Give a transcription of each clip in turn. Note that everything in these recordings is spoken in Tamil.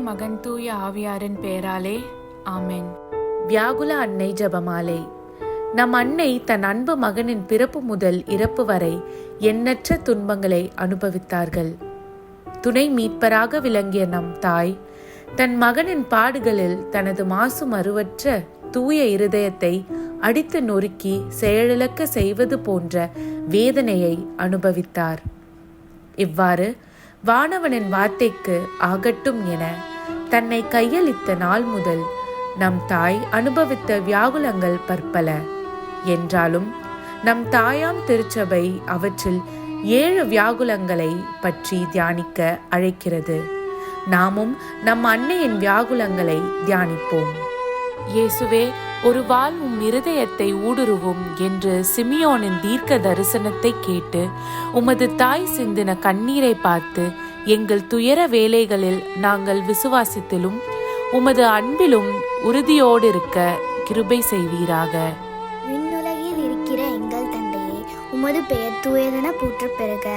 மகன் தூய ஆவியாரின் பெயராலே ஆமென். வியாகுல அன்னை ஜெபமாலை. நம் அன்னை தன் அன்பு மகனின் பிறப்பு முதல் இறப்பு வரை எண்ணற்ற துன்பங்களை அனுபவித்தார்கள். துணை மீட்பராக விளங்கிய நம் தாய் தன் மகனின் பாடுகளில் தனது மாசு மறுவற்ற தூய இருதயத்தை அடித்து நொறுக்கி செயலிழக்க செய்வது போன்ற வேதனையை அனுபவித்தார். இவ்வாறு வானவனின் வார்த்தைக்கு ஆகட்டும் என தன்னை கையளித்த நாள் முதல் நம் தாய் அனுபவித்த வியாகுலங்கள் பற்பல. என்றாலும் நம் தாயாம் திருச்சபை அவற்றில் 7 வியாகுலங்களை பற்றி தியானிக்க அழைக்கிறது. நாமும் நம் அன்னையின் வியாகுலங்களை தியானிப்போம். இயேசுவே, ஒரு வாள் உம் இருதயத்தை ஊடுருவும் என்று சிமியோனின் தீர்க்க தரிசனத்தை கேட்டு உமது தாய் சிந்தின கண்ணீரை பார்த்து எங்கள் துயர வேலைகளில் நாங்கள் விசுவாசத்திலும் உமது அன்பிலும் உறுதியோடு இருக்க கிருபை செய்வீராக. விண்ணுலகில் இருக்கிற எங்கள் தந்தையே, உமது பெயர் தூயதென போற்றப் பெறுக.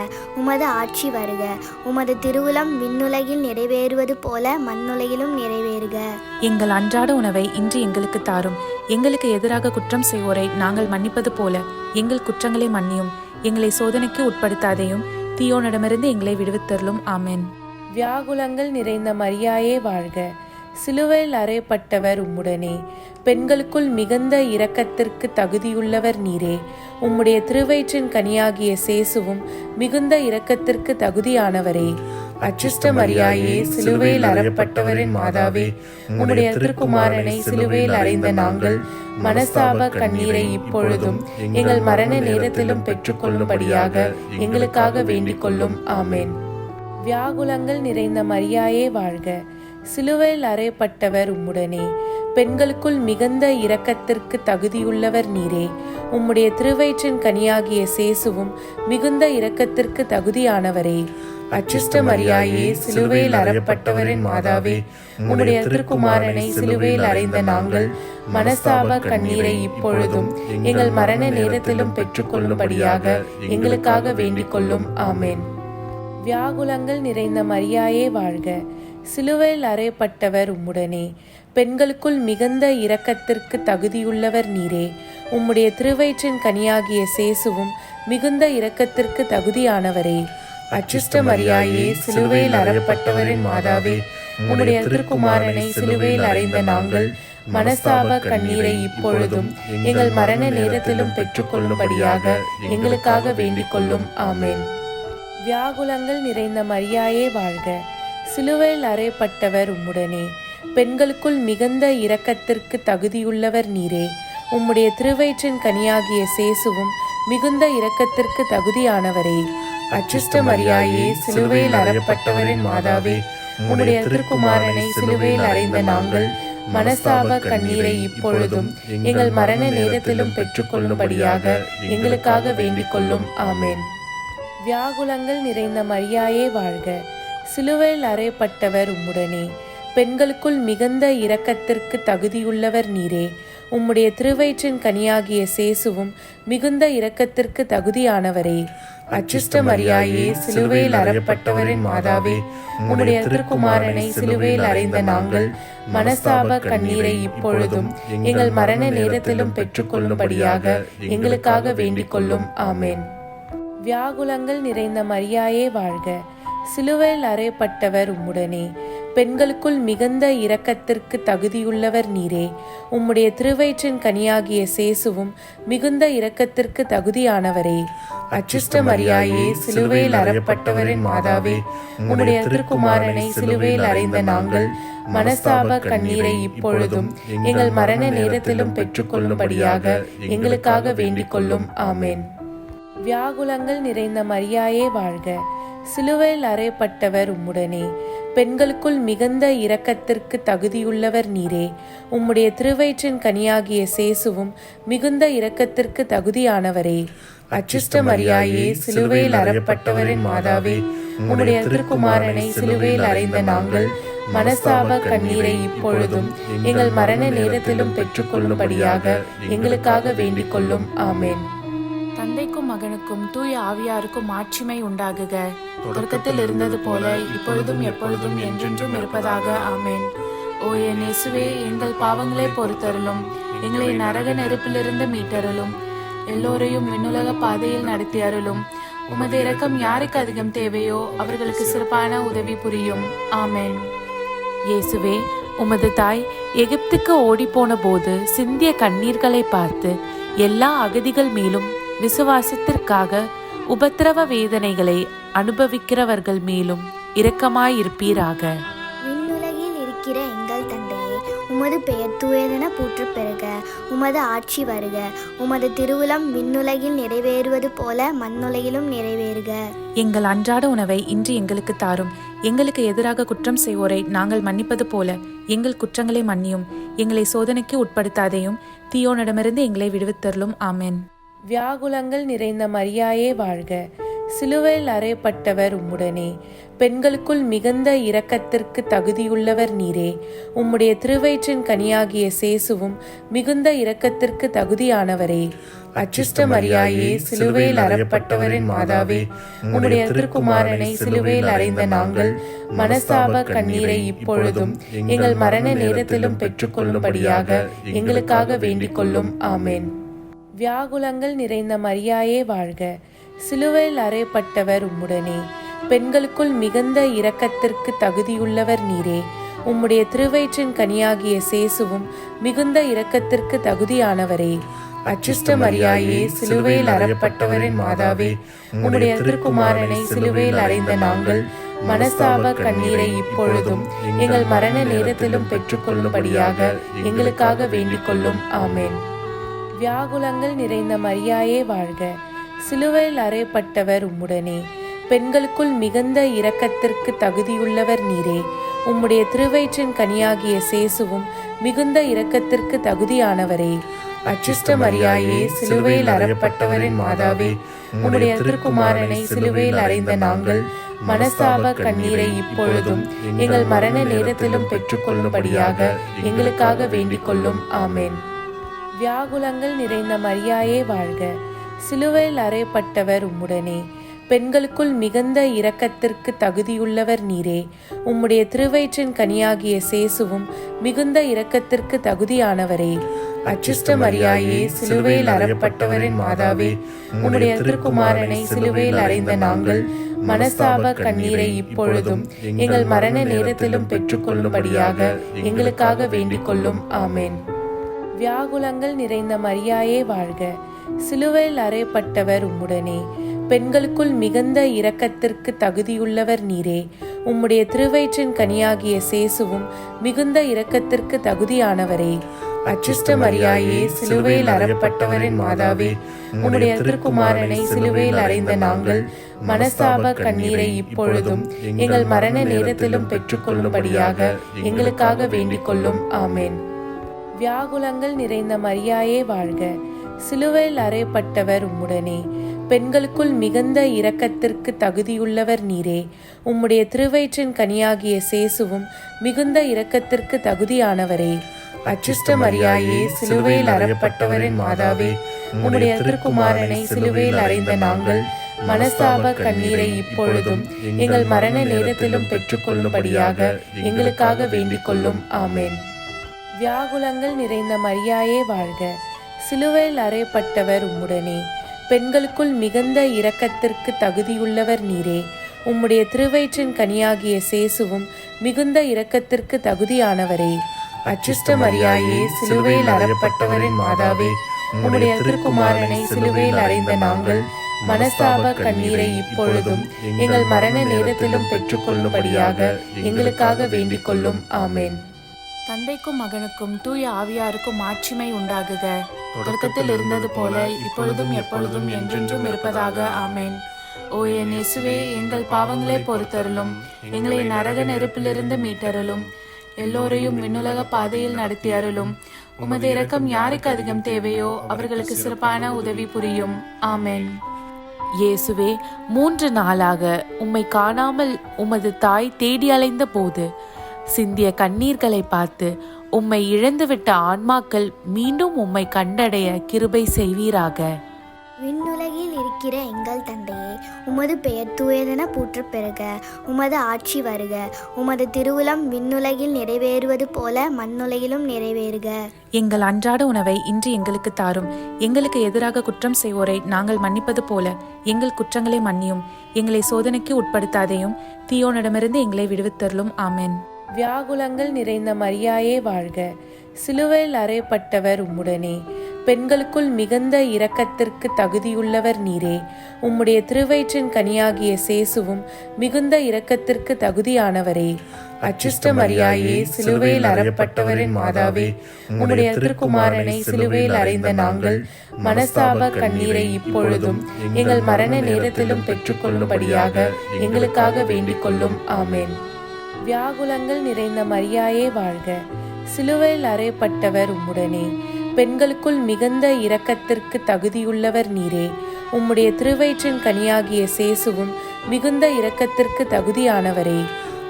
உமது ஆட்சி வருக. உமது திருவுளம் விண்ணுலகில் நிறைவேறுவது போல மண்ணுலகிலும் நிறைவேறுக. எங்கள் அன்றாட உணவை இன்று எங்களுக்கு தாரும். எங்களுக்கு எதிராக குற்றம் செய்வோரை நாங்கள் மன்னிப்பது போல எங்கள் குற்றங்களை மன்னியும். எங்களை சோதனைக்கு உட்படுத்தாதையும் தீயோனிடமிருந்து எங்களை விடுவித்தருளும். ஆமென். வியாகுலங்கள் நிறைந்த மரியாயே வாழ்க. சிலுவையில் அறையப்பட்டவர் உம்முடனே. பெண்களுக்குள் மிகுந்த இரக்கத்திற்கு தகுதியுள்ளவர் நீரே. உம்முடைய திருவயிற்றின் கனியாகிய சேசுவும் மிகுந்த இரக்கத்திற்கு தகுதியானவரே. அச்சிஷ்ட மரியாயே, சிலுவையில் அறையப்பட்டவரின் மாதாவே, உம்முடைய திருக்குமாரனை சிலுவையில் அறைந்த நாங்கள் மனஸ்தாப கண்ணீரை இப்பொழுதும் எங்கள் மரண நேரத்திலும் பெற்றுக்கொள்ளும்படியாக எங்களுக்காக வேண்டிக் கொள்ளும். ஆமென். வியாகுலங்கள் நிறைந்த மரியாயே வாழ்க. சிலுவையில் அறையப்பட்டவர் உம்முடனே. பெண்களுக்குள் மிகுந்த இரக்கத்திற்கு தகுதியுள்ளவர் நீரே. உம்முடைய திருவயிற்றின் கனியாகிய சேசுவும் மிகுந்த இரக்கத்திற்கு தகுதியானவரே. அச்சிஷ்ட மரியாயே, சிலுவையில் அறையப்பட்டவரின் மாதாவே, உம்முடைய திருக்குமாரனை சிலுவையில் அறைந்த நாங்கள் மனஸ்தாப கண்ணீரை இப்பொழுதும் எங்கள் மரண நேரத்திலும் பெற்றுக்கொள்ளும்படியாக எங்களுக்காக வேண்டிக் கொள்ளும். ஆமென். வியாகுலங்கள் நிறைந்த மரியாயே வாழ்க. சிலுவையில் அறையப்பட்டவர் உம்முடனே. பெண்களுக்குள் மிகுந்த இரக்கத்திற்கு தகுதியுள்ளவர் நீரே. உம்முடைய திருவயிற்றின் கனியாகிய சேசுவும் மிகுந்த இரக்கத்திற்கு தகுதியானவரே. அச்சிஷ்ட மரியாயே, சிலுவையில் அறையப்பட்டவரின் மாதாவே, உம்முடைய திருக்குமாரனை சிலுவையில் அறைந்த நாங்கள் மனஸ்தாப கண்ணீரை இப்பொழுதும் எங்கள் மரண நேரத்திலும் பெற்றுக்கொள்ளும்படியாக எங்களுக்காக வேண்டிக் கொள்ளும். ஆமென். வியாகுலங்கள் நிறைந்த மரியாயே வாழ்க. சிலுவையில் அறையப்பட்டவர் உம்முடனே. பெண்களுக்குள் மிகுந்த இரக்கத்திற்கு தகுதியுள்ளவர் நீரே. உம்முடைய திருவயிற்றின் கனியாகிய சேசுவும் மிகுந்த இரக்கத்திற்கு தகுதியானவரே. அச்சிஷ்ட மரியாயே, சிலுவையில் அறையப்பட்டவரின் மாதாவே, உம்முடைய திருக்குமாரனை சிலுவையில் அறைந்த நாங்கள் மனஸ்தாப கண்ணீரை இப்பொழுதும் எங்கள் மரண நேரத்திலும் பெற்றுக்கொள்ளும்படியாக எங்களுக்காக வேண்டிக் கொள்ளும். ஆமென். வியாகுலங்கள் நிறைந்த மரியாயே வாழ்க. சிலுவையில் அறையப்பட்டவர் உம்முடனே. பெண்களுக்குள் மிகுந்த இரக்கத்திற்கு தகுதியுள்ளவர் நீரே. உம்முடைய திருவயிற்றின் கனியாகிய சேசுவும் மிகுந்த இரக்கத்திற்கு தகுதியானவரே. அச்சிஷ்ட மரியாயே, சிலுவையில் அறையப்பட்டவரின் மாதாவே, உம்முடைய திருக்குமாரனை சிலுவையில் அறைந்த நாங்கள் மனஸ்தாப கண்ணீரை இப்பொழுதும் எங்கள் மரண நேரத்திலும் பெற்றுக்கொள்ளும்படியாக எங்களுக்காக வேண்டிக் கொள்ளும். ஆமென். வியாகுலங்கள் நிறைந்த மரியாயே வாழ்க. சிலுவையில் அறையப்பட்டவர் உம்முடனே. பெண்களுக்குள் மிகுந்த இரக்கத்திற்கு தகுதியுள்ளவர் நீரே. உம்முடைய திருவயிற்றின் கனியாகிய சேசுவும் மிகுந்த இரக்கத்திற்கு தகுதியானவரே. அச்சிஷ்ட மரியாயே, சிலுவையில் அறையப்பட்டவரின் மாதாவே, உம்முடைய திருக்குமாரனை சிலுவையில் அறைந்த நாங்கள் மனஸ்தாப கண்ணீரை இப்பொழுதும் எங்கள் மரண நேரத்திலும் பெற்றுக்கொள்ளும்படியாக எங்களுக்காக வேண்டிக் கொள்ளும். ஆமென். வியாகுலங்கள் நிறைந்த மரியாயே வாழ்க. சிலுவையில் அறையப்பட்டவர் உம்முடனே. பெண்களுக்குள் மிகுந்த இரக்கத்திற்கு தகுதியுள்ளவர் நீரே. உம்முடைய திருவயிற்றின் கனியாகிய சேசுவும் மிகுந்த இரக்கத்திற்கு தகுதியானவரே. அச்சிஷ்ட மரியாயே, சிலுவையில் அறையப்பட்டவரின் மாதாவே, உம்முடைய திருக்குமாரனை சிலுவையில் அறைந்த நாங்கள் மனஸ்தாப கண்ணீரை இப்பொழுதும் எங்கள் மரண நேரத்திலும் பெற்றுக்கொள்ளும்படியாக எங்களுக்காக வேண்டிக் கொள்ளும். ஆமென். தந்தைக்கும் தந்தைக்கும் மகனுக்கும் தூய ஆவியாருக்கும் மாட்சிமை உண்டாகுக. தொடக்கத்தில் இருந்தது போல இப்பொழுதும் எப்பொழுதும் என்றென்றும் இருப்பதாக. ஆமென். ஓ என் இயேசுவே, எங்கள் பாவங்களை பொறுத்தருளும், எங்களை நரக நெருப்பிலிருந்து மீட்டருளும், எல்லோரையும் விண்ணுலக பாதையில் நடத்தி அருளும். உமது இரக்கம் யாருக்கு அதிகம் தேவையோ அவர்களுக்கு சிறப்பான உதவி புரியும். ஆமென். இயேசுவே, உமது தாய் எகிப்துக்கு ஓடிப்போன போது சிந்திய கண்ணீர்களை பார்த்து எல்லா அகதிகள் மேலும் விசுவாசத்திற்காக உபத்திரவ வேதனைகளை அனுபவிக்கிறவர்கள் மேலும் இரக்கமாயிருப்பீராக. விண்ணுலகில் இருக்கிற எங்கள் தந்தையே, உமது பெயர் தூயதென போற்றப் பெறுக. உமது ஆட்சி வருக. உமது திருவுளம் விண்ணுலகில் நிறைவேறுவது போல மண்ணுலகிலும் நிறைவேறுக. எங்கள் அன்றாட உணவை இன்று எங்களுக்கு தாரும். எங்களுக்கு எதிராக குற்றம் செய்வோரை நாங்கள் மன்னிப்பது போல எங்கள் குற்றங்களை மன்னியும். எங்களை சோதனைக்கு உட்படுத்தாதேயும், தீயோனிடமிருந்து எங்களை விடுவித்தருளும். ஆமென். வியாகுலங்கள் நிறைந்த மரியாயே வாழ்க. சிலுவையில் அறையப்பட்டவர் உம்முடனே. பெண்களுக்குள் மிகுந்த இரக்கத்திற்கு தகுதியுள்ளவர் நீரே. உம்முடைய திருவயிற்றின் கனியாகிய சேசுவும் மிகுந்த இரக்கத்திற்கு தகுதியானவரே. அச்சிஷ்ட மரியாயே, சிலுவையில் அறையப்பட்டவரின் மாதாவே, உம்முடைய திருக்குமாரனை சிலுவையில் அறைந்த நாங்கள் மனசாப கண்ணீரை இப்பொழுதும் எங்கள் மரண நேரத்திலும் பெற்றுக்கொள்ளும்படியாக எங்களுக்காக வேண்டிக் கொள்ளும். ஆமென். வியாகுலங்கள் நிறைந்த மரியாயே வாழ்க. சிலுவையில் அறையப்பட்டவர் உம்முடனே. பெண்களுக்குள் மிகுந்த இரக்கத்திற்கு தகுதியுள்ளவர் நீரே. உம்முடைய திருவயிற்றின் கனியாகிய சேசுவும் மிகுந்த இரக்கத்திற்கு தகுதியானவரே. அச்சிஷ்ட மரியாயே, சிலுவையில் அறையப்பட்டவரின் மாதாவே, உம்முடைய திருக்குமாரனை சிலுவையில் அறைந்த நாங்கள் மனசாப கண்ணீரை இப்பொழுதும் எங்கள் மரண நேரத்திலும் பெற்றுக்கொள்ளும்படியாக எங்களுக்காக வேண்டிக் கொள்ளும். ஆமென். வியாகுலங்கள் நிறைந்த மரியாயே வாழ்க. சிலுவையில் அறையப்பட்டவர் உம்முடனே. பெண்களுக்குள் மிகுந்த இரக்கத்திற்கு தகுதியுள்ளவர் நீரே. உம்முடைய திருவயிற்றின் கனியாகிய சேசுவும் மிகுந்த இரக்கத்திற்கு தகுதியானவரே. அச்சிஷ்ட மரியாயே, சிலுவையில் அறையப்பட்டவரின் மாதாவே, உம்முடைய திருக்குமாரனை சிலுவையில் அறைந்த நாங்கள் மனசாப கண்ணீரை இப்பொழுதும் எங்கள் மரண நேரத்திலும் பெற்றுக்கொள்ளும்படியாக எங்களுக்காக வேண்டிக் கொள்ளும். ஆமென். வியாகுலங்கள் நிறைந்த மரியாயே வாழ்க. சிலுவையில் அறையப்பட்டவர் உம்முடனே. பெண்களுக்குள் மிகுந்த இரக்கத்திற்கு தகுதியுள்ளவர் நீரே. உம்முடைய திருவயிற்றின் கனியாகிய சேசுவும் மிகுந்த இரக்கத்திற்கு தகுதியானவரே. அச்சிஷ்ட மரியாயே, சிலுவையில் அறையப்பட்டவரின் மாதாவே, உம்முடைய திருக்குமாரனை சிலுவையில் அறைந்த நாங்கள் மனசாப கண்ணீரை இப்பொழுதும் எங்கள் மரண நேரத்திலும் பெற்றுக்கொள்ளும்படியாக எங்களுக்காக வேண்டிக் கொள்ளும். ஆமென். வியாகுலங்கள் நிறைந்த மரியாயே வாழ்க. சிலுவையில் அறையப்பட்டவர் உம்முடனே. பெண்களுக்குள் மிகுந்த இரக்கத்திற்கு தகுதியுள்ளவர் நீரே. உம்முடைய திருவயிற்றின் கனியாகிய சேசுவும் மிகுந்த இரக்கத்திற்கு தகுதியானவரே. அச்சிஷ்ட மரியாயே, சிலுவையில் அறையப்பட்டவரின் மாதாவே, உம்முடைய திருக்குமாரனை சிலுவையில் அறைந்த நாங்கள் மனசாப கண்ணீரை இப்பொழுதும் எங்கள் மரண நேரத்திலும் பெற்றுக்கொள்ளும்படியாக எங்களுக்காக வேண்டிக் கொள்ளும். ஆமென். வியாகுலங்கள் நிறைந்த மரியாயே வாழ்க. சிலுவையில் அறையப்பட்டவர் உம்முடனே. பெண்களுக்குள் மிகுந்த இரக்கத்திற்கு தகுதியுள்ளவர் நீரே. உம்முடைய திருவயிற்றின் கனியாகிய சேசுவும் மிகுந்த இரக்கத்திற்கு தகுதியானவரே. அச்சிஷ்ட மரியாயே, சிலுவையில் அறையப்பட்டவரின் மாதாவே, உம்முடைய திருக்குமாரனை சிலுவையில் அறைந்த நாங்கள் மனசாப கண்ணீரை இப்பொழுதும் எங்கள் மரண நேரத்திலும் பெற்றுக்கொள்ளும்படியாக எங்களுக்காக வேண்டிக் கொள்ளும். ஆமென். வியாகுலங்கள் நிறைந்த மரியாயே வாழ்க. சிலுவையில் அறையப்பட்டவர் உம்முடனே. பெண்களுக்குள் மிகுந்த இரக்கத்திற்கு தகுதியுள்ளவர் நீரே. உம்முடைய திருவயிற்றின் கனியாகிய சேசுவும் மிகுந்த இரக்கத்திற்கு தகுதியானவரே. அச்சிஷ்ட மரியாயே, சிலுவையில் அறையப்பட்டவரின் மாதாவே, உம்முடைய திருக்குமாரனை சிலுவையில் அறைந்த நாங்கள் மனசாப கண்ணீரை இப்பொழுதும் எங்கள் மரண நேரத்திலும் பெற்றுக்கொள்ளும்படியாக எங்களுக்காக வேண்டிக் கொள்ளும். ஆமென். தந்தைக்கும் மகனுக்கும் தூய ஆவியாருக்கும் மாட்சிமை உண்டாகுக. தொடக்கத்தில் இருந்தது போல இப்பொழுதும் எப்பொழுதும் என்றென்றும் இருப்பதாக. ஆமென். ஓ என் இயேசுவே, எங்கள் பாவங்களை பொறுத்தருளும், எங்களை நரக நெருப்பிலிருந்து மீட்டருளும், எல்லோரையும் விண்ணுலக பாதையில் நடத்தி அருளும். உமது இரக்கம் யாருக்கு அதிகம் தேவையோ அவர்களுக்கு சிறப்பான உதவி புரியும். ஆமென். இயேசுவே, 3 நாளாக உம்மை காணாமல் உமது தாய் தேடி அலைந்த போது சிந்திய கண்ணீர்களை பார்த்து உம்மை இழந்துவிட்ட ஆன்மாக்கள் மீண்டும் உம்மை கண்டடைய கிருபை செய்வீராக. விண்ணுலகில் இருக்கிற இருக்கிற எங்கள் தந்தையே, உமது பெயர் தூயதென போற்றப் பெறுக. உமது ஆட்சி வருக. உமது திருவுளம் விண்ணுலகில் நிறைவேறுவது போல மண்ணுலகிலும் நிறைவேறுக. எங்கள் அன்றாட உணவை இன்று எங்களுக்கு தாரும். எங்களுக்கு எதிராக குற்றம் செய்வோரை நாங்கள் மன்னிப்பது போல எங்கள் குற்றங்களை மன்னியும். எங்களை சோதனைக்கு உட்படுத்தாதேயும், தீயோனிடமிருந்து எங்களை விடுவித்தருளும். ஆமென். வியாகுலங்கள் நிறைந்த மரியாயே வாழ்க. சிலுவையில் அறையப்பட்டவர் உம்முடனே. பெண்களுக்குள் மிகுந்த இரக்கத்திற்கு தகுதியுள்ளவர் நீரே. உம்முடைய திருவயிற்றின் கனியாகிய சேசுவும் மிகுந்த இரக்கத்திற்கு தகுதியானவரே. அச்சிஷ்ட மரியாயே, சிலுவையில் அறையப்பட்டவரின் மாதாவே, உம்முடைய திருக்குமாரனை சிலுவையில் அறைந்த நாங்கள் மனஸ்தாப கண்ணீரை இப்பொழுதும் எங்கள் மரண நேரத்திலும் பெற்றுக்கொள்ளும்படியாக எங்களுக்காக வேண்டிக் கொள்ளும். ஆமென். வியாகுலங்கள் நிறைந்த மரியாயே வாழ்க. சிலுவையில் அறையப்பட்டவர் உம்முடனே. பெண்களுக்குள் மிகுந்த இரக்கத்திற்கு தகுதியுள்ளவர் நீரே. உம்முடைய திருவயிற்றின் கனியாகிய சேசுவும் மிகுந்த இரக்கத்திற்கு தகுதியானவரே.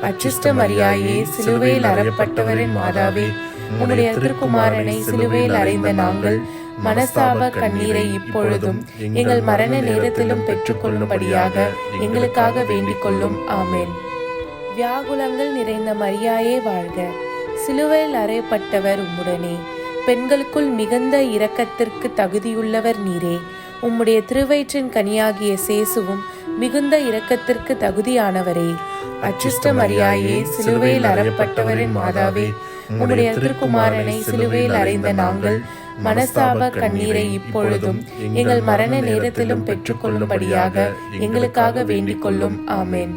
அச்சிஷ்ட மரியாயே, சிலுவையில் அறையப்பட்டவரின் மாதாவே, உம்முடைய திருக்குமாரனை சிலுவையில் அறைந்த நாங்கள் மனஸ்தாப கண்ணீரை இப்பொழுதும் எங்கள் மரண நேரத்திலும் பெற்றுக்கொள்ளும்படியாக எங்களுக்காக வேண்டிக் கொள்ளும். ஆமென். வியாகுலங்கள் நிறைந்த மரியாயே வாழ்க. சிலுவையில் அறையப்பட்டவர் உம்முடனே. பெண்களுக்குள் மிகுந்த இரக்கத்திற்கு தகுதியுள்ளவர் நீரே. உம்முடைய திருவயிற்றின் கனியாகிய சேசுவும் மிகுந்த இரக்கத்திற்கு தகுதியானவரே. அச்சிஷ்ட மரியாயே, சிலுவையில் அறையப்பட்டவரின் மாதாவே, உம்முடைய திருக்குமாரனை சிலுவையில் அறைந்த நாங்கள் மனஸ்தாப கண்ணீரை இப்பொழுதும் எங்கள் மரண நேரத்திலும் பெற்றுக்கொள்ளும்படியாக எங்களுக்காக வேண்டிக் கொள்ளும். ஆமென்.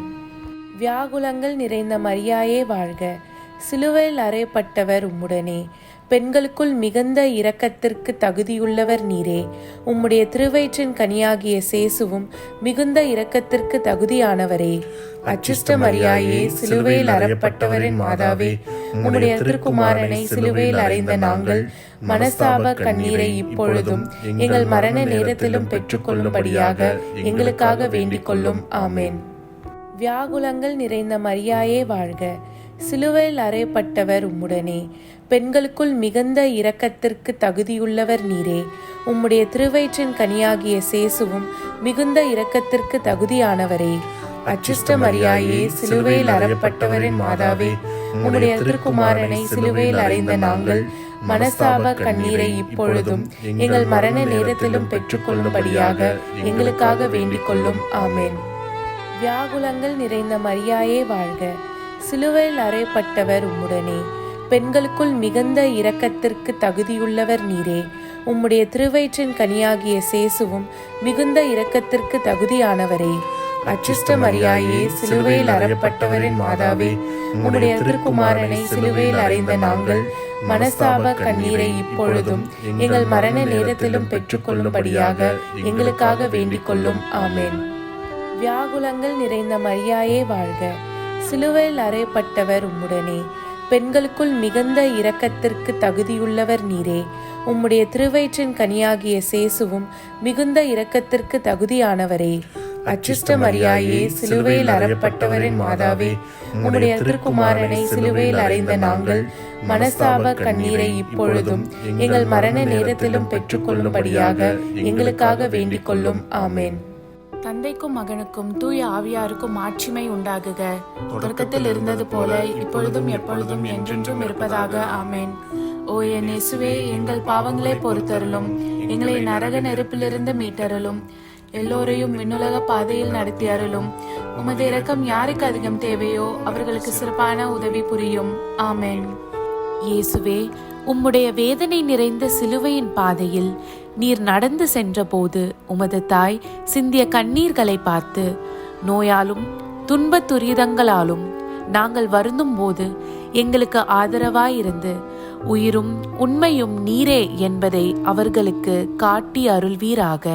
வியாகுலங்கள் நிறைந்த மரியாயே வாழ்க. சிலுவையில் அறையப்பட்டவர் உம்முடனே. பெண்களுக்குள் மிகுந்த இரக்கத்திற்கு தகுதியுள்ளவர் நீரே. உம்முடைய திருவயிற்றின் கனியாகிய சேசுவும் மிகுந்த இரக்கத்திற்கு தகுதியானவரே. அச்சிஷ்ட மரியாயே, சிலுவையில் அறையப்பட்டவரின் மாதாவே, உம்முடைய திருக்குமாரனை சிலுவையில் அறைந்த நாங்கள் மனஸ்தாப கண்ணீரை இப்பொழுதும் எங்கள் மரண நேரத்திலும் பெற்றுக்கொள்ளும்படியாக எங்களுக்காக வேண்டிக் கொள்ளும். ஆமென். வியாகுலங்கள் நிறைந்த மரியாயே வாழ்க. சிலுவையில் அறையப்பட்டவர் உம்முடனே. பெண்களுக்குள் மிகுந்த இரக்கத்திற்கு தகுதியுள்ளவர் நீரே. உம்முடைய திருவயிற்றின் கனியாகிய சேசுவும் மிகுந்த இரக்கத்திற்கு தகுதியானவரே. அச்சிஷ்ட மரியாயே, சிலுவையில் அறையப்பட்டவரின் மாதாவே, உம்முடைய திருக்குமாரனை சிலுவையில் அறைந்த நாங்கள் மனஸ்தாப கண்ணீரை இப்பொழுதும் எங்கள் மரண நேரத்திலும் பெற்றுக்கொள்ளும்படியாக எங்களுக்காக வேண்டிக் கொள்ளும். ஆமென். வியாகுலங்கள் நிறைந்த மரியாயே வாழ்க. சிலுவையில் அறையப்பட்டவர் உம்முடனே. பெண்களுக்குள் மிகுந்த இரக்கத்திற்கு தகுதியுள்ளவர் நீரே. உம்முடைய திருவயிற்றின் கனியாகிய சேசுவும் மிகுந்த இரக்கத்திற்கு தகுதியானவரே. அச்சிஷ்ட மரியாயே, சிலுவையில் அறையப்பட்டவரின் மாதாவே, உம்முடைய திருக்குமாரனை சிலுவையில் அறைந்த நாங்கள் மனஸ்தாப கண்ணீரை இப்பொழுதும் எங்கள் மரண நேரத்திலும் பெற்றுக்கொள்ளும்படியாக எங்களுக்காக வேண்டிக் கொள்ளும். ஆமென். வியாகுலங்கள் நிறைந்த மரியாயே வாழ்க. சிலுவையில் அறையப்பட்டவர் உம்முடனே. பெண்களுக்குள் மிகுந்த இரக்கத்திற்கு தகுதியுள்ளவர் நீரே. உம்முடைய திருவயிற்றின் கனியாகிய சேசுவும் மிகுந்த இரக்கத்திற்கு தகுதியானவரே. அச்சிஷ்ட மரியாயே, சிலுவையில் அறையப்பட்டவரின் மாதாவே, உம்முடைய திருக்குமாரனை சிலுவையில் அறைந்த நாங்கள் மனஸ்தாப கண்ணீரை இப்பொழுதும் எங்கள் மரண நேரத்திலும் பெற்றுக்கொள்ளும்படியாக எங்களுக்காக வேண்டிக் கொள்ளும். ஆமென். தந்தைக்கும் மகனுக்கும் தூய ஆவியாருக்கும் மாட்சிமை உண்டாகுக. தொடக்கத்தில் இருந்தது போல இப்பொழுதும் எப்பொழுதும் என்றென்றும் இருப்பதாக. ஆமென். ஓ என் இயேசுவே, எங்கள் பாவங்களை பொறுத்தருளும். எங்களை நரக நெருப்பிலிருந்து மீட்டருளும். எல்லோரையும் விண்ணுலக பாதையில் நடத்தி அருளும். உமது இரக்கம் யாருக்கு அதிகம் தேவையோ அவர்களுக்கு சிறப்பான உதவி புரியும். ஆமென். இயேசுவே, உம்முடைய வேதனை நிறைந்த சிலுவையின் பாதையில் நீர் நடந்து சென்றபோது உமது தாய் சிந்திய கண்ணீர்களை பார்த்து, நோயாலும் துன்பத் துரிதங்களாலும் நாங்கள் வருந்தும் போது எங்களுக்கு ஆதரவாயிருந்து உயிரும் உண்மையும் நீரே என்பதை அவர்களுக்கு காட்டி அருள்வீராக.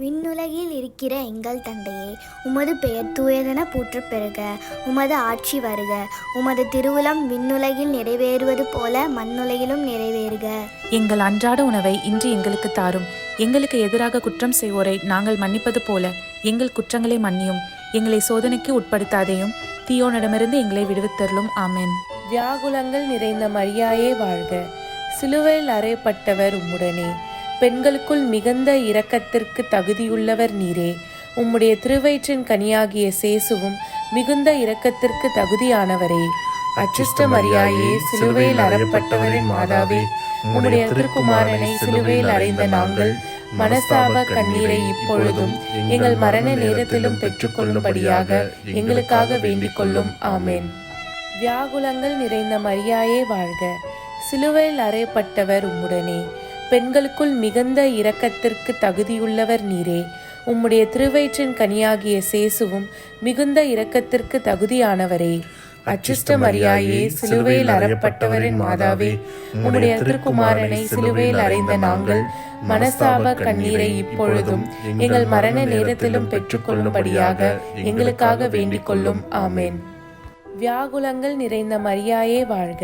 விண்ணுலகில் இருக்கிற எங்கள் தந்தையே, உமது பெயர் தூயதென போற்றப் பெறுக. உமது ஆட்சி வருக. உமது திருவுளம் விண்ணுலகில் நிறைவேறுவது போல மண்ணுலகிலும் நிறைவேறுக. எங்கள் அன்றாட உணவை இன்று எங்களுக்கு தாரும். எங்களுக்கு எதிராக குற்றம் செய்வோரை நாங்கள் மன்னிப்பது போல எங்கள் குற்றங்களை மன்னியும். எங்களை சோதனைக்கு உட்படுத்தாதேயும், தீயோனிடமிருந்து எங்களை விடுவித்தருளும். ஆமென். வியாகுலங்கள் நிறைந்த மரியாயே வாழ்க. சிலுவையில் அறையப்பட்டவர் உம்முடனே. பெண்களுக்குள் மிகுந்த இரக்கத்திற்கு தகுதியுள்ளவர் நீரே. உம்முடைய திருவயிற்றின் கனியாகிய சேசுவும் மிகுந்த இரக்கத்திற்கு தகுதியானவரே. அச்சிஷ்ட மரியாயே, சிலுவையில் அறையப்பட்டவரின் மாதாவே, உம்முடைய திருக்குமாரனை சிலுவையில் அறைந்த நாங்கள் மனஸ்தாப கண்ணீரை இப்பொழுதும் எங்கள் மரண நேரத்திலும் பெற்றுக்கொள்ளும்படியாக எங்களுக்காக வேண்டிக் கொள்ளும். ஆமேன். வியாகுலங்கள் நிறைந்த மரியாயே வாழ்க. சிலுவையில் அறையப்பட்டவர் உம்முடனே. பெண்களுக்குள் மிகுந்த இரக்கத்திற்கு தகுதியுள்ளவர் நீரே. உம்முடைய திருவயிற்றின் கனியாகிய சேசுவும் மிகுந்த இரக்கத்திற்கு தகுதியானவரே. அச்சிஷ்ட மரியாயே, சிலுவையில் அறையப்பட்டவரின் மாதாவே, உம்முடைய திருக்குமாரனை சிலுவையில் அறைந்த நாங்கள் மனஸ்தாப கண்ணீரை இப்பொழுதும் எங்கள் மரண நேரத்திலும் பெற்றுக்கொள்ளும்படியாக எங்களுக்காக வேண்டிக் கொள்ளும். ஆமேன். வியாகுலங்கள் நிறைந்த மரியாயே வாழ்க.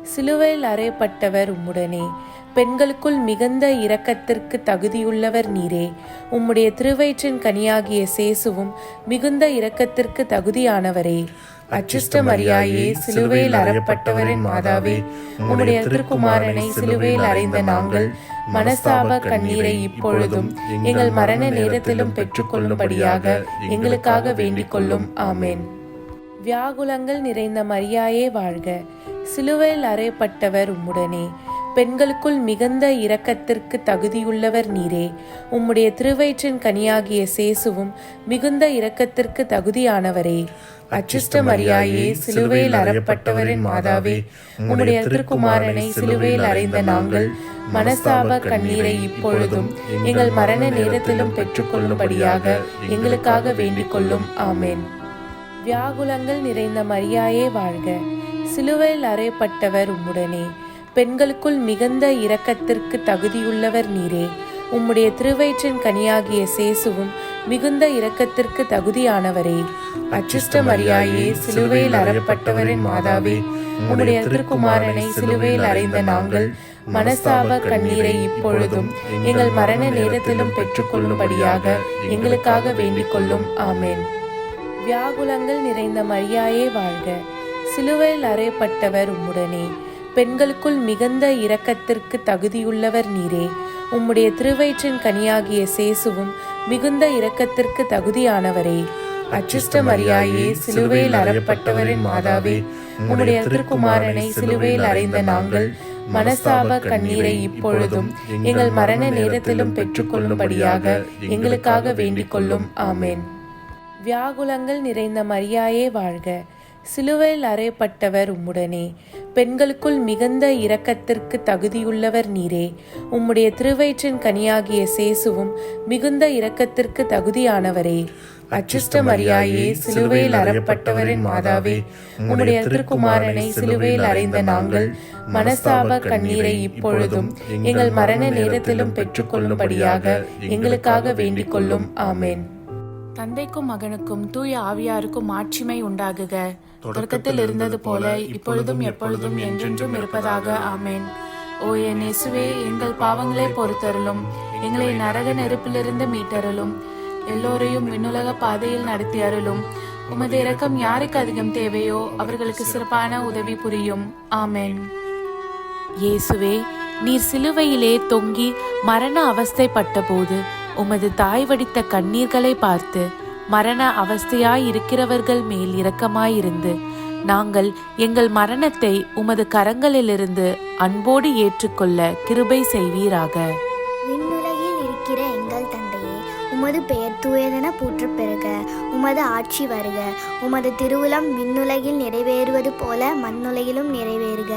சிலுவையில் அறையப்பட்டவர் உம்முடனே. பெண்களுக்குள் மிகுந்த இரக்கத்திற்கு தகுதியுள்ளவர் நீரே. உம்முடைய திருவயிற்றின் கனியாகிய சேசுவும் மிகுந்த இரக்கத்திற்கு தகுதியானவரே. அச்சிஷ்ட மரியாயே, சிலுவையில் அறையப்பட்டவரின் மாதாவே, உம்முடைய திருக்குமாரனை சிலுவையில் அறைந்த நாங்கள் மனஸ்தாப கண்ணீரை இப்பொழுதும் எங்கள் மரண நேரத்திலும் பெற்றுக்கொள்ளும்படியாக எங்களுக்காக வேண்டிக் கொள்ளும். ஆமேன். வியாகுலங்கள் நிறைந்த மரியாயே வாழ்க. சிலுவையில் அறையப்பட்டவர் உம்முடனே. பெண்களுக்குள் மிகுந்த இரக்கத்திற்கு தகுதியுள்ளவர் நீரே. உம்முடைய திருவயிற்றின் கனியாகிய சேசுவும் மிகுந்த இரக்கத்திற்கு தகுதியானவரே. அச்சிஷ்ட மரியாயே, சிலுவையில் அறையப்பட்டவரின் மாதாவே, உம்முடைய திருக்குமாரனை சிலுவையில் அறைந்த நாங்கள் மனஸ்தாப கண்ணீரை இப்பொழுதும் எங்கள் மரண நேரத்திலும் பெற்றுக்கொள்ளும்படியாக எங்களுக்காக வேண்டிக் கொள்ளும். ஆமேன். வியாகுலங்கள் நிறைந்த மரியாயே வாழ்க. சிலுவையில் அறையப்பட்டவர் உம்முடனே. பெண்களுக்குள் மிகுந்த இரக்கத்திற்கு தகுதியுள்ளவர் நீரே. உம்முடைய திருவயிற்றின் கனியாகிய சேசுவும் மிகுந்த இரக்கத்திற்கு தகுதியானவரே. அச்சிஷ்ட மரியாயே, சிலுவையில் அறையப்பட்டவரின் மாதாவே, உம்முடைய திருக்குமாரனை சிலுவையில் அறைந்த நாங்கள் மனஸ்தாப கண்ணீரை இப்பொழுதும் எங்கள் மரண நேரத்திலும் பெற்றுக்கொள்ளும்படியாக எங்களுக்காக வேண்டிக் கொள்ளும். ஆமேன். வியாகுலங்கள் நிறைந்த மரியாயே வாழ்க. சிலுவையில் அறையப்பட்டவர் உம்முடனே. பெண்களுக்குள் மிகுந்த இரக்கத்திற்கு தகுதியுள்ளவர் நீரே. உம்முடைய திருவயிற்றின் கனியாகிய சேசுவும் மிகுந்த இரக்கத்திற்கு தகுதியானவரே. அச்சிஷ்ட மரியாயே, சிலுவையில் அறையப்பட்டவரின் மாதாவே, உம்முடைய திருக்குமாரனை சிலுவையில் அறைந்த நாங்கள் மனஸ்தாப கண்ணீரை இப்பொழுதும் எங்கள் மரண நேரத்திலும் பெற்றுக்கொள்ளும்படியாக எங்களுக்காக வேண்டிக் கொள்ளும். ஆமேன். வியாகுலங்கள் நிறைந்த மரியாயே வாழ்க. சிலுவையில் அறையப்பட்டவர் உம்முடனே. பெண்களுக்குள் மிகுந்த இரக்கத்திற்கு தகுதியுள்ளவர் நீரே. உம்முடைய திருவயிற்றின் கனியாகிய சேசுவும் மிகுந்த இரக்கத்திற்கு தகுதியானவரே. அச்சிஷ்ட மரியாயே, சிலுவையில் அறையப்பட்டவரின் மாதாவே, உம்முடைய திருக்குமாரனை சிலுவையில் அறைந்த நாங்கள் மனஸ்தாப கண்ணீரை இப்பொழுதும் எங்கள் மரண நேரத்திலும் பெற்றுக்கொள்ளும்படியாக எங்களுக்காக வேண்டிக் கொள்ளும். ஆமேன். தந்தைக்கும் மகனுக்கும் தூய ஆவியாருக்கும் மாட்சிமை உண்டாகுக. தொடக்கத்தில் இருந்தது போல இப்பொழுதும் எப்பொழுதும் என்றென்றும் இருப்பதாக. ஆமேன். ஓ என் இயேசுவே, எங்கள் பாவங்களை பொறுத்தருளும். எங்களை நரக நெருப்பிலிருந்து மீட்டருளும். எல்லோரையும் விண்ணுலக பாதையில் நடத்தி அருளும். உமது இரக்கம் யாருக்கு அதிகம் தேவையோ அவர்களுக்கு சிறப்பான உதவி புரியும். ஆமேன். இயேசுவே, நீர் சிலுவையிலே தொங்கி மரண அவஸ்தைப்பட்ட போது உமது தாய் வடித்த கண்ணீர்களை பார்த்து மரண அவஸ்தையாயிருக்கிறவர்கள் மேல் இரக்கமாயிருந்து நாங்கள் எங்கள் மரணத்தை உமது கரங்களிலிருந்து அன்போடு ஏற்றுக்கொள்ள கிருபை செய்வீராக. விண்ணுலகில் இருக்கிற எங்கள் தந்தையே, உமது பெயர் தூயதென போற்றப் பெறுக. உமது ஆட்சி வருக. உமது திருவுளம் விண்ணுலகில் நிறைவேறுவது போல மண்ணுலகிலும் நிறைவேறுக.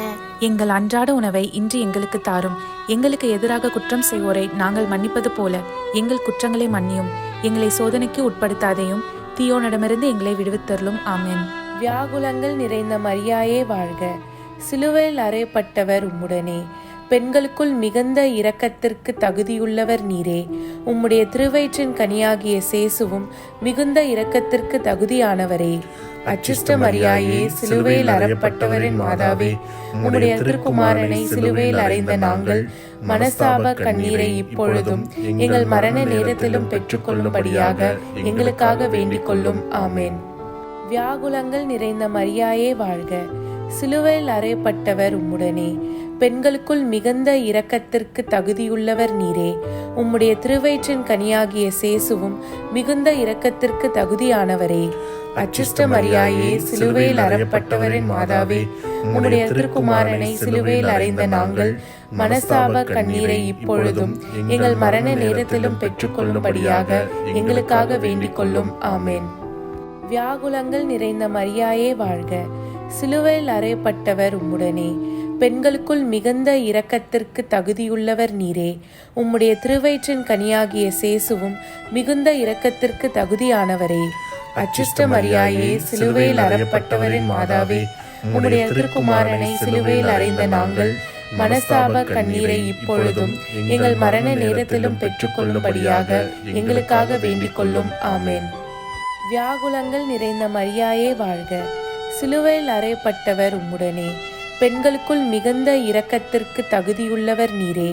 எங்கள் அன்றாட உணவை இன்று எங்களுக்கு தாரும். எங்களுக்கு எதிராக குற்றம் செய்வோரை நாங்கள் மன்னிப்பது போல எங்கள் குற்றங்களை மன்னியும். எங்களை சோதனைக்கு உட்படுத்தாதையும் தீயோனிடமிருந்து எங்களை விடுவித்தருளும். ஆமென். வியாகுலங்கள் நிறைந்த மரியாயே வாழ்க. சிலுவையில் அறையப்பட்டவர் உம்முடனே. பெண்களுக்குள் மிகுந்த இரக்கத்திற்கு தகுதியுள்ளவர் நீரே. உம்முடைய திருவயிற்றின் கனியாகிய சேசுவும் மிகுந்த இரக்கத்திற்கு தகுதியானவரே. அச்சிஷ்ட மரியாயே, சிலுவையில் அறையப்பட்டவரின் மாதாவே, உம்முடைய திருக்குமாரனை சிலுவையில் அறைந்த நாங்கள் மனஸ்தாப கண்ணீரை இப்பொழுதும் எங்கள் மரண நேரத்திலும் பெற்றுக்கொள்ளும்படியாக எங்களுக்காக வேண்டிக் கொள்ளும். ஆமேன். வியாகுலங்கள் நிறைந்த மரியாயே வாழ்க. சிலுவையில் அறையப்பட்டவர் உம்முடனே. பெண்களுக்குள் மிகுந்த இரக்கத்திற்கு தகுதியுள்ளவர் நீரே. உம்முடைய திருவயிற்றின் கனியாகிய சேசுவும் மிகுந்த இரக்கத்திற்கு தகுதியானவரே. அச்சிஷ்ட மரியாயே, சிலுவையில் அறையப்பட்டவரின் மாதாவே, உம்முடைய திருக்குமாரனை சிலுவையில் அறைந்த நாங்கள் மனஸ்தாப கண்ணீரை இப்பொழுதும் எங்கள் மரண நேரத்திலும் பெற்றுக்கொள்ளும்படியாக எங்களுக்காக வேண்டிக் கொள்ளும். ஆமேன். வியாகுலங்கள் நிறைந்த மரியாயே வாழ்க. சிலுவையில் அறையப்பட்டவர் உம்முடனே. பெண்களுக்குள் மிகுந்த இரக்கத்திற்கு தகுதியுள்ளவர் நீரே. உம்முடைய திருவயிற்றின் கனியாகிய சேசுவும் மிகுந்த இரக்கத்திற்கு தகுதியானவரே. அச்சிஷ்ட மரியாயே, சிலுவையில் அறையப்பட்டவரின் மாதாவே, உம்முடைய திருக்குமாரனை சிலுவையில் அறைந்த நாங்கள் மனஸ்தாப கண்ணீரை இப்பொழுதும் எங்கள் மரண நேரத்திலும் பெற்றுக்கொள்ளும்படியாக எங்களுக்காக வேண்டிக் கொள்ளும். ஆமேன். வியாகுலங்கள் நிறைந்த மரியாயே வாழ்க. சிலுவையில் அறையப்பட்டவர் உம்முடனே. பெண்களுக்குள் மிகுந்த இரக்கத்திற்கு தகுதியுள்ளவர் நீரே.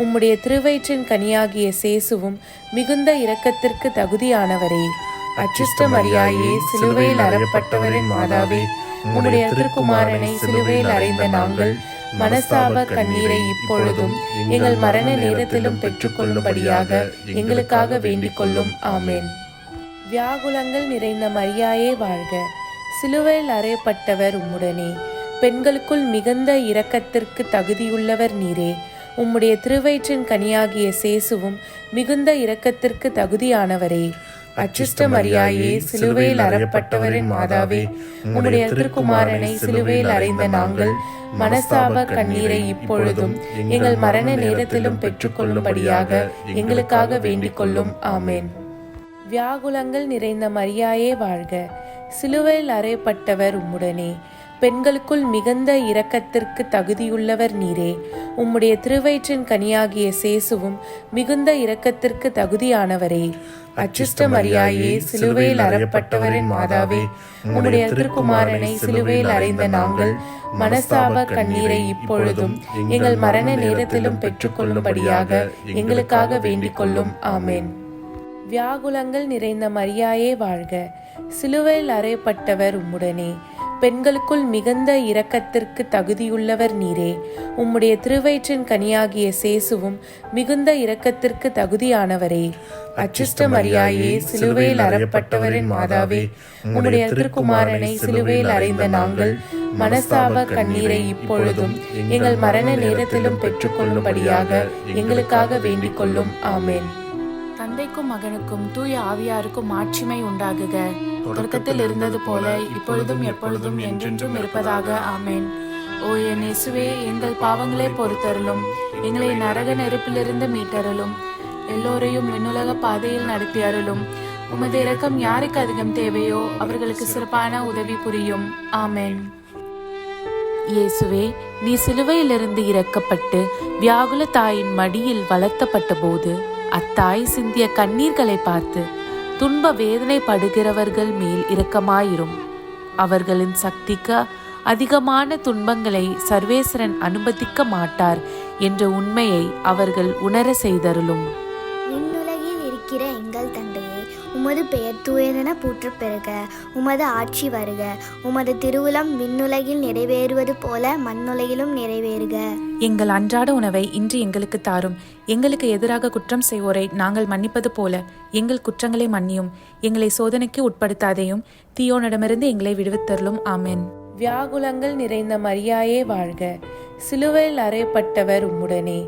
உம்முடைய திருவயிற்றின் கனியாகிய சேசுவும் மிகுந்த இரக்கத்திற்கு தகுதியானவரே. அச்சிஷ்ட மரியாயே, சிலுவையில் அறையப்பட்டவரின் மாதாவே, உம்முடைய திருக்குமாரனை சிலுவையில் அறைந்த நாங்கள் மனஸ்தாப கண்ணீரை இப்பொழுதும் எங்கள் மரண நேரத்திலும் பெற்றுக்கொள்ளும்படியாக எங்களுக்காக வேண்டிக் கொள்ளும். ஆமேன். வியாகுலங்கள் நிறைந்த மரியாயே வாழ்க. சிலுவையில் அறையப்பட்டவர் உம்முடனே. பெண்களுக்குள் மிகுந்த இரக்கத்திற்கு தகுதியுள்ளவர் நீரே. உம்முடைய திருவயிற்றின் கனியாகிய சேசுவும் மிகுந்த இரக்கத்திற்கு தகுதியானவரே. அச்சிஷ்ட மரியாயே, சிலுவையில் அறையப்பட்டவரின் மாதாவே, உம்முடைய திருக்குமாரனை சிலுவையில் அறைந்த நாங்கள் மனஸ்தாப கண்ணீரை இப்பொழுதும் எங்கள் மரண நேரத்திலும் பெற்றுக்கொள்ளும்படியாக எங்களுக்காக வேண்டிக் கொள்ளும். ஆமேன். வியாகுலங்கள் நிறைந்த மரியாயே வாழ்க. சிலுவையில் அறையப்பட்டவர் உம்முடனே. பெண்களுக்குள் மிகுந்த இரக்கத்திற்கு தகுதியுள்ளவர் நீரே. உம்முடைய திருவயிற்றின் கனியாகிய சேசுவும் மிகுந்த இரக்கத்திற்கு தகுதியானவரே. அச்சிஷ்ட மரியாயே, சிலுவையில் அறையப்பட்டவரின் மாதாவே, உம்முடைய திருக்குமாரனை சிலுவையில் அறைந்த நாங்கள் மனஸ்தாப கண்ணீரை இப்பொழுதும் எங்கள் மரண நேரத்திலும் பெற்றுக்கொள்ளும்படியாக எங்களுக்காக வேண்டிக் கொள்ளும். ஆமேன். வியாகுலங்கள் நிறைந்த மரியாயே வாழ்க. சிலுவையில் அறையப்பட்டவர் உம்முடனே. பெண்களுக்குள் மிகுந்த இரக்கத்திற்கு தகுதியுள்ளவர் நீரே. உம்முடைய திருவயிற்றின் கனியாகிய சேசுவும் மிகுந்த இரக்கத்திற்கு தகுதியானவரே. அச்சிஷ்ட மரியாயே, சிலுவையில் அறையப்பட்டவரின் மாதாவே, உம்முடைய திருக்குமாரனை சிலுவையில் அறைந்த நாங்கள் மனஸ்தாப கண்ணீரை இப்பொழுதும் எங்கள் மரண நேரத்திலும் பெற்றுக்கொள்ளும்படியாக எங்களுக்காக வேண்டிக் கொள்ளும். ஆமேன். தந்தைக்கும் மகனுக்கும் தூய ஆவியாருக்கும் மாட்சிமை உண்டாகுக. தொடக்கத்தில் இருந்தது போல இப்பொழுதும் எப்பொழுதும் என்றென்றும் இருப்பதாக. ஆமேன். ஓ என் இயேசுவே, எங்கள் பாவங்களை பொறுத்தருளும். எங்களை நரக நெருப்பிலிருந்து மீட்டருளும். எல்லோரையும் விண்ணுலக பாதையில் நடத்தி அருளும். உமது இரக்கம் யாருக்கு அதிகம் தேவையோ அவர்களுக்கு சிறப்பான உதவி புரியும். ஆமேன். இயேசுவே, நீ சிலுவையிலிருந்து இறக்கப்பட்டு வியாகுல தாயின் மடியில் வளர்த்தப்பட்ட போது அத்தாய் சிந்திய கண்ணீர்களை பார்த்து துன்ப வேதனை படுகிறவர்கள் மேல் இரக்கமாயிரும். அவர்களின் சக்திக்கு அதிகமான துன்பங்களை சர்வேஸ்வரன் அனுமதிக்க மாட்டார் என்ற உண்மையை அவர்கள் உணர செய்தருளும். விண்ணுலகில் இருக்கிற எங்கள் தந்தையே, உமது பெயர் தூயதென போற்றப் பெறுக. உமது ஆட்சி வருக. உமது திருவுளம் விண்ணுலகில் நிறைவேறுவது போல மண்ணுலகிலும் நிறைவேறுக. எங்கள் அன்றாட உணவை இன்று எங்களுக்கு தாரும். எங்களுக்கு எதிராக குற்றம் செய்வோரை நாங்கள் மன்னிப்பது போல எங்கள் குற்றங்களை மன்னியும். எங்களை சோதனைக்கு உட்படுத்தாதையும் தீயோனிடமிருந்து எங்களை விடுவித்தருளும். ஆமென். வியாகுலங்கள் நிறைந்த மரியாயே வாழ்க. சிலுவையில் அறையப்பட்டவர் உம்முடனே.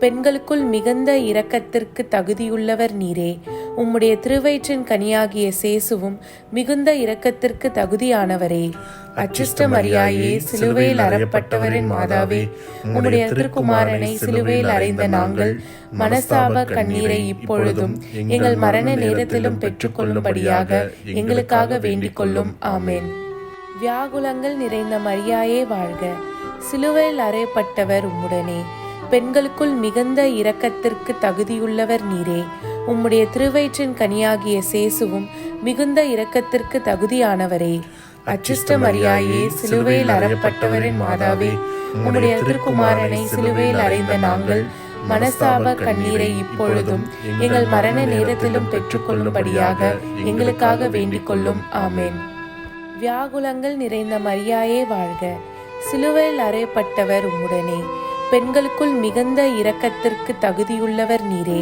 பெண்களுக்குள் மிகுந்த இரக்கத்திற்கு தகுதியுள்ளவர் நீரே. உம்முடைய திருவயிற்றின் கனியாகிய சேசுவும் மிகுந்த இரக்கத்திற்கு தகுதியானவரே. அச்சிஷ்ட மரியாயே, சிலுவையில் அறையப்பட்டவரின் மாதாவே, உம்முடைய திருக்குமாரனை சிலுவையில் அறைந்த நாங்கள் மனஸ்தாப கண்ணீரை இப்பொழுதும் எங்கள் மரண நேரத்திலும் பெற்றுக்கொள்ளும்படியாக எங்களுக்காக வேண்டிக் கொள்ளும். ஆமேன். வியாகுலங்கள் நிறைந்த மரியாயே வாழ்க. சிலுவையில் அறையப்பட்டவர் உம்முடனே. பெண்களுக்குள் மிகுந்த இரக்கத்திற்கு தகுதியுள்ளவர் நீரே. உம்முடைய திருவயிற்றின் கனியாகிய சேசுவும் மிகுந்த இரக்கத்திற்கு தகுதியானவரே. அச்சிஷ்ட மரியாயே, சிலுவையில் அறையப்பட்டவரின் மாதாவே, உம்முடைய திருக்குமாரனை சிலுவையில் அறைந்த நாங்கள் மனஸ்தாப கண்ணீரை இப்பொழுதும் எங்கள் மரண நேரத்திலும் பெற்றுக்கொள்ளும்படியாக எங்களுக்காக வேண்டிக் கொள்ளும். ஆமேன். வியாகுலங்கள் நிறைந்த மரியாயே வாழ்க. சிலுவையில் அறையப்பட்டவர் உம்முடனே. பெண்களுக்குள் மிகுந்த இரக்கத்திற்கு தகுதியுள்ளவர் நீரே.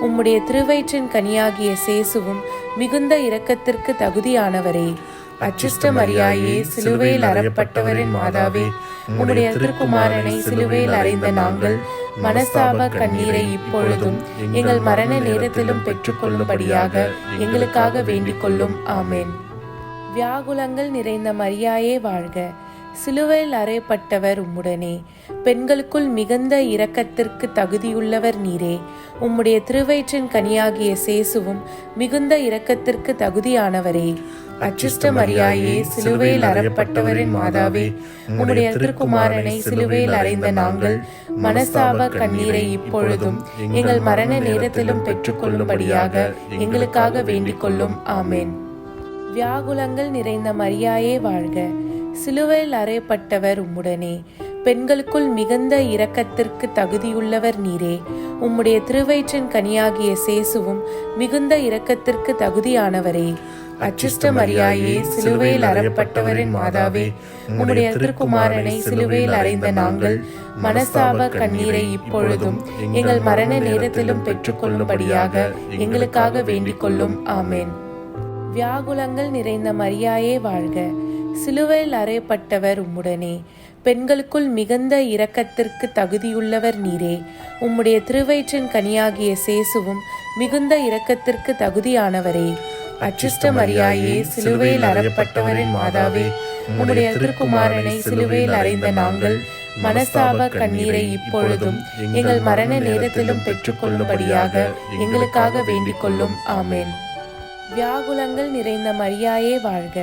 உம்முடைய திருவயிற்றின் கனியாகிய சேசுவும் மிகுந்த இரக்கத்திற்கு தகுதியானவரே. அச்சிஷ்ட மரியாயே, சிலுவையில் அறையப்பட்டவரின் மாதாவே, உம்முடைய திருக்குமாரனை சிலுவையில் அறைந்த நாங்கள் மனஸ்தாப கண்ணீரை இப்பொழுதும் எங்கள் மரண நேரத்திலும் பெற்றுக்கொள்ளும்படியாக எங்களுக்காக வேண்டிக் கொள்ளும். ஆமென். வியாகுலங்கள் நிறைந்த மரியாயே வாழ்க. சிலுவையில் அறையப்பட்டவர் உம்முடனே. பெண்களுக்குள் மிகுந்த இரக்கத்திற்கு தகுதியுள்ளவர் நீரே. உம்முடைய திருவயிற்றின் கனியாகிய சேசுவும் மிகுந்த இரக்கத்திற்கு தகுதியானவரே. அச்சிஷ்ட மரியாயே, சிலுவையில் அறையப்பட்டவரின் மாதாவே, உம்முடைய திருக்குமாரனை சிலுவையில் அறைந்த நாங்கள் மனஸ்தாப கண்ணீரை இப்பொழுதும் எங்கள் மரண நேரத்திலும் பெற்றுக்கொள்ளும்படியாக எங்களுக்காக வேண்டிக் கொள்ளும். ஆமென். வியாகுலங்கள் நிறைந்த மரியாயே வாழ்க. சிலுவையில் அறையப்பட்டவர் உம்முடனே. பெண்களுக்குள் மிகுந்த இரக்கத்திற்கு தகுதியுள்ளவர் நீரே. உம்முடைய திருவயிற்றின் கனியாகிய சேசுவும் மிகுந்த இரக்கத்திற்கு தகுதியானவரே. அச்சிஷ்ட மரியாயே, சிலுவையில் அறையப்பட்டவரின் மாதாவே, உம்முடைய திருக்குமாரனை சிலுவையில் அறைந்த நாங்கள் மனஸ்தாப கண்ணீரை இப்பொழுதும் எங்கள் மரண நேரத்திலும் பெற்றுக்கொள்ளும்படியாக எங்களுக்காக வேண்டிக் கொள்ளும். ஆமென். வியாகுலங்கள் நிறைந்த மரியாயே வாழ்க. சிலுவையில் அறையப்பட்டவர் உம்முடனே. பெண்களுக்குள் மிகுந்த இரக்கத்திற்கு தகுதியுள்ளவர் நீரே. உம்முடைய திருவயிற்றின் கனியாகிய சேசுவும் மிகுந்த இரக்கத்திற்கு தகுதியானவரே. அச்சிஷ்ட மரியாயே, சிலுவையில் அறையப்பட்டவரின் மாதாவே, உம்முடைய திருக்குமாரனை சிலுவையில் அறைந்த நாங்கள் மனஸ்தாப கண்ணீரை இப்பொழுதும் எங்கள் மரண நேரத்திலும் பெற்றுக்கொள்ளும்படியாக எங்களுக்காக வேண்டிக் கொள்ளும். ஆமென். வியாகுலங்கள் நிறைந்த மரியாயே வாழ்க.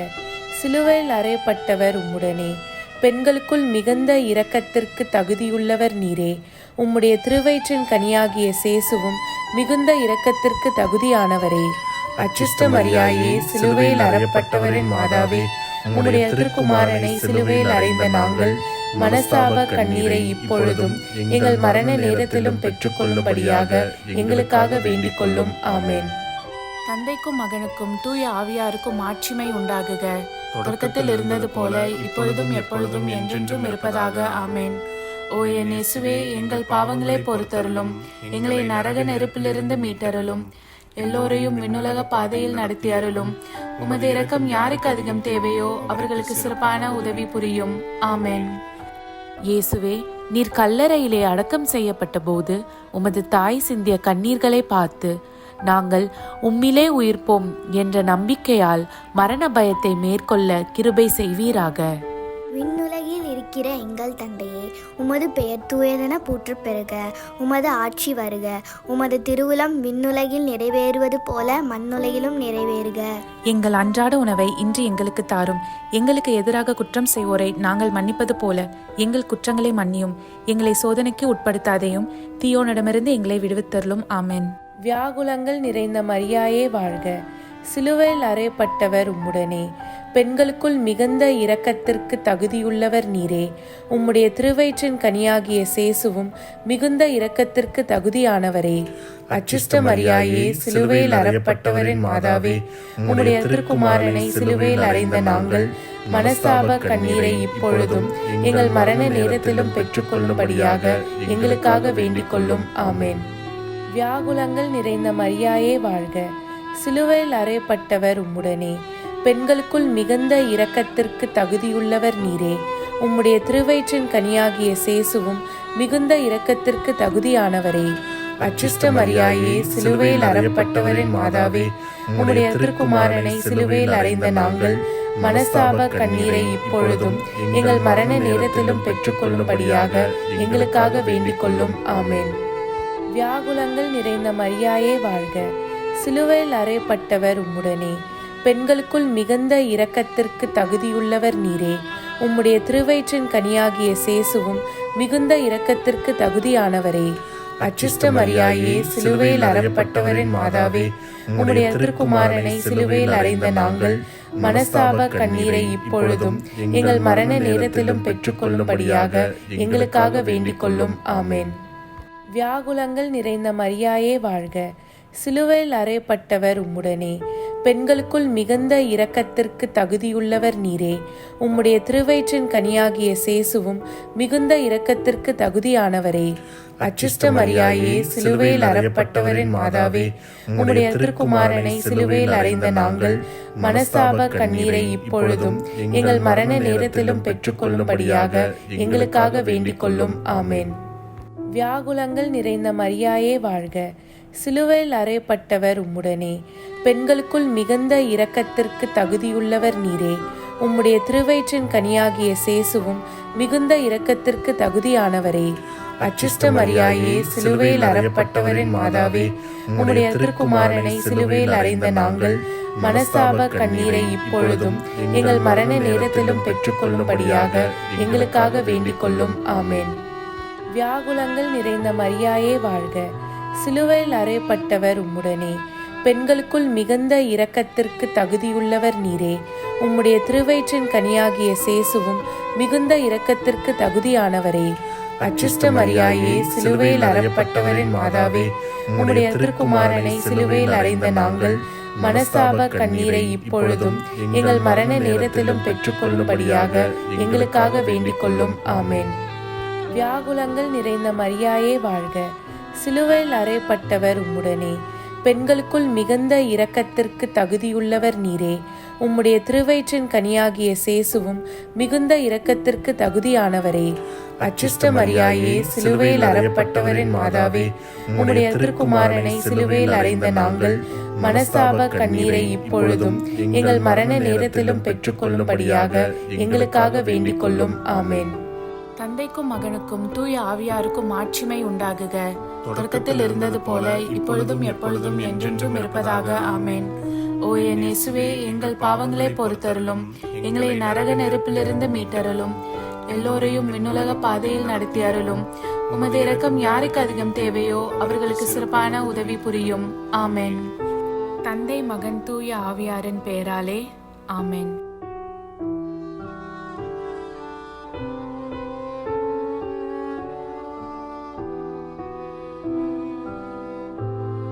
சிலுவையில் அறையப்பட்டவர் உம்முடனே. பெண்களுக்குள் மிகுந்த இரக்கத்திற்கு தகுதியுள்ளவர் நீரே. உம்முடைய திருவயிற்றின் கனியாகிய சேசுவும் மிகுந்த இரக்கத்திற்கு தகுதியானவரே. அச்சிஷ்ட மரியாயே, சிலுவையில் அறையப்பட்டவரின் மாதாவே, உம்முடைய திருக்குமாரனை சிலுவையில் அறைந்த நாங்கள் மனஸ்தாப கண்ணீரை இப்பொழுதும் எங்கள் மரண நேரத்திலும் பெற்றுக்கொள்ளும்படியாக எங்களுக்காக வேண்டிக் கொள்ளும். ஆமென். தந்தைக்கும் மகனுக்கும் தூய ஆவியாருக்கும் மாட்சிமை உண்டாகுக. தொடக்கத்தில் இருந்தது போல இப்பொழுதும் எப்பொழுதும் என்றென்றும் இருப்பதாக. ஆமென். ஓ என் இயேசுவே, எங்கள் பாவங்களை பொறுத்தருளும். எங்களை நரக நெருப்பிலிருந்து மீட்டருளும். எல்லோரையும் விண்ணுலக பாதையில் நடத்தி அருளும். உமது இரக்கம் யாருக்கு அதிகம் தேவையோ அவர்களுக்கு சிறப்பான உதவி புரியும். ஆமென். இயேசுவே, நீர் கல்லறையிலே அடக்கம் செய்யப்பட்ட போது உமது தாய் சிந்திய கண்ணீர்களை பார்த்து நாங்கள் உம்மிலே உயிர்ப்போம் என்ற நம்பிக்கையால் மரண பயத்தை மேற்கொள்ள கிருபை செய்வீராக. விண்ணுலகில் இருக்கிற எங்கள் தந்தையே, உமது பெயர் தூயதென போற்றப் பெறுக. உமது ஆட்சி வருக. உமது திருவுளம் விண்ணுலகில் நிறைவேறுவது போல மண்ணுலகிலும் நிறைவேறுக. எங்கள் அன்றாட உணவை இன்று எங்களுக்கு தாரும். எங்களுக்கு எதிராக குற்றம் செய்வோரை நாங்கள் மன்னிப்பது போல எங்கள் குற்றங்களை மன்னியும். எங்களை சோதனைக்கு உட்படுத்தாதையும் தீயோனிடமிருந்து எங்களை விடுவித்தருளும். ஆமென். வியாகுலங்கள் நிறைந்த மரியாயே வாழ்க. சிலுவையில் அறையப்பட்டவர் உம்முடனே. பெண்களுக்குள் மிகுந்த இரக்கத்திற்கு தகுதியுள்ளவர் நீரே. உம்முடைய திருவயிற்றின் கனியாகிய சேசுவும் மிகுந்த இரக்கத்திற்கு தகுதியானவரே. அச்சிஷ்ட மரியாயே, சிலுவையில் அறையப்பட்டவரின் மாதாவே, உம்முடைய திருக்குமாரனை சிலுவையில் அறைந்த நாங்கள் மனஸ்தாப கண்ணீரை இப்பொழுதும் எங்கள் மரண நேரத்திலும் பெற்றுக்கொள்ளும்படியாக எங்களுக்காக வேண்டிக் கொள்ளும். ஆமென். வியாகுலங்கள் நிறைந்த மரியாயே வாழ்க. சிலுவையில் அறையப்பட்டவர் உம்முடனே. பெண்களுக்குள் மிகுந்த இரக்கத்திற்கு தகுதியுள்ளவர் நீரே. உம்முடைய திருவயிற்றின் கனியாகிய சேசுவும் மிகுந்த இரக்கத்திற்கு தகுதியானவரே. அச்சிஷ்ட மரியாயே, சிலுவையில் அறையப்பட்டவரின் மாதாவே, உம்முடைய திருக்குமாரனை சிலுவையில் அறைந்த நாங்கள் மனஸ்தாப கண்ணீரை இப்பொழுதும் எங்கள் மரண நேரத்திலும் பெற்றுக்கொள்ளும்படியாக எங்களுக்காக வேண்டிக் கொள்ளும். ஆமென். வியாகுலங்கள் நிறைந்த மரியாயே வாழ்க. சிலுவையில் அறையப்பட்டவர் உம்முடனே. பெண்களுக்குள் மிகுந்த இரக்கத்திற்கு தகுதியுள்ளவர் நீரே. உம்முடைய திருவயிற்றின் கனியாகிய சேசுவும் மிகுந்த இரக்கத்திற்கு தகுதியானவரே. அச்சிஷ்ட மரியாயே, சிலுவையில் அறையப்பட்டவரின் மாதாவே, உம்முடைய திருக்குமாரனை சிலுவையில் அறைந்த நாங்கள் மனஸ்தாப கண்ணீரை இப்பொழுதும் எங்கள் மரண நேரத்திலும் பெற்றுக்கொள்ளும்படியாக எங்களுக்காக வேண்டிக் கொள்ளும். ஆமென். வியாகுலங்கள் நிறைந்த மரியாயே வாழ்க. சிலுவையில் அறையப்பட்டவர் உம்முடனே. பெண்களுக்குள் மிகுந்த இரக்கத்திற்கு தகுதியுள்ளவர் நீரே. உம்முடைய திருவயிற்றின் கனியாகிய சேசுவும் மிகுந்த இரக்கத்திற்கு தகுதியானவரே. அச்சிஷ்ட மரியாயே, சிலுவையில் அறையப்பட்டவரின் மாதாவே, உம்முடைய திருக்குமாரனை சிலுவையில் அறைந்த நாங்கள் மனஸ்தாப கண்ணீரை இப்பொழுதும் எங்கள் மரண நேரத்திலும் பெற்றுக்கொள்ளும்படியாக எங்களுக்காக வேண்டிக் கொள்ளும். ஆமேன். வியாகுலங்கள் நிறைந்த மரியாயே வாழ்க. சிலுவையில் அறையப்பட்டவர் உம்முடனே. பெண்களுக்குள் மிகுந்த இரக்கத்திற்கு தகுதியுள்ளவர் நீரே. உம்முடைய திருவயிற்றின் கனியாகிய சேசுவும் மிகுந்த இரக்கத்திற்கு தகுதியானவரே. அச்சிஷ்ட மரியாயே, சிலுவையில் அறையப்பட்டவரின் மாதாவே, உம்முடைய திருக்குமாரனை சிலுவையில் அறைந்த நாங்கள் மனஸ்தாப கண்ணீரை இப்பொழுதும் எங்கள் மரண நேரத்திலும் பெற்றுக்கொள்ளும்படியாக எங்களுக்காக வேண்டிக் கொள்ளும். ஆமேன். வியாகுலங்கள் நிறைந்த மரியாயே வாழ்க. சிலுவையில் அறையப்பட்டவர் உம்முடனே. பெண்களுக்குள் மிகுந்த இரக்கத்திற்கு தகுதியுள்ளவர் நீரே. உம்முடைய திருவயிற்றின் கனியாகிய சேசுவும் மிகுந்த இரக்கத்திற்கு தகுதியானவரே. அச்சிஷ்ட மரியாயே, சிலுவையில் அறையப்பட்டவரின் மாதாவே, உம்முடைய திருக்குமாரனை சிலுவையில் அறைந்த நாங்கள் மனஸ்தாப கண்ணீரை இப்பொழுதும் எங்கள் மரண நேரத்திலும் பெற்றுக்கொள்ளும்படியாக எங்களுக்காக வேண்டிக் கொள்ளும். ஆமேன். வியாகுலங்கள் நிறைந்த மரியாயே வாழ்க. சிலுவையில் அறையப்பட்டவர் உம்முடனே. பெண்களுக்குள் மிகுந்த இரக்கத்திற்கு தகுதியுள்ளவர் நீரே. உம்முடைய திருவயிற்றின் கனியாகிய சேசுவும் மிகுந்த இரக்கத்திற்கு தகுதியானவரே. அச்சிஷ்ட மரியாயே, சிலுவையில் அறையப்பட்டவரின் மாதாவே, உம்முடைய திருக்குமாரனை சிலுவையில் அறைந்த நாங்கள் மனஸ்தாப கண்ணீரை இப்பொழுதும் எங்கள் மரண நேரத்திலும் பெற்றுக்கொள்ளும்படியாக எங்களுக்காக வேண்டிக் கொள்ளும். ஆமேன். தந்தைக்கும் மகனுக்கும் தூய ஆவியாருக்கும் மாட்சிமை உண்டாகுக. தொடக்கத்தில் இருந்தது போல இப்பொழுதும் எப்பொழுதும் என்றென்றும் இருப்பதாக. ஆமேன். ஓ என் இயேசுவே, எங்கள் பாவங்களை பொறுத்தருளும். எங்களை நரக நெருப்பிலிருந்து மீட்டருளும். எல்லோரையும் விண்ணுலக பாதையில் நடத்தி அருளும். உமது இரக்கம் யாருக்கு அதிகம் தேவையோ அவர்களுக்கு சிறப்பான உதவி புரியும். ஆமேன். தந்தை, மகன், தூய ஆவியாரின் பெயராலே. ஆமேன்.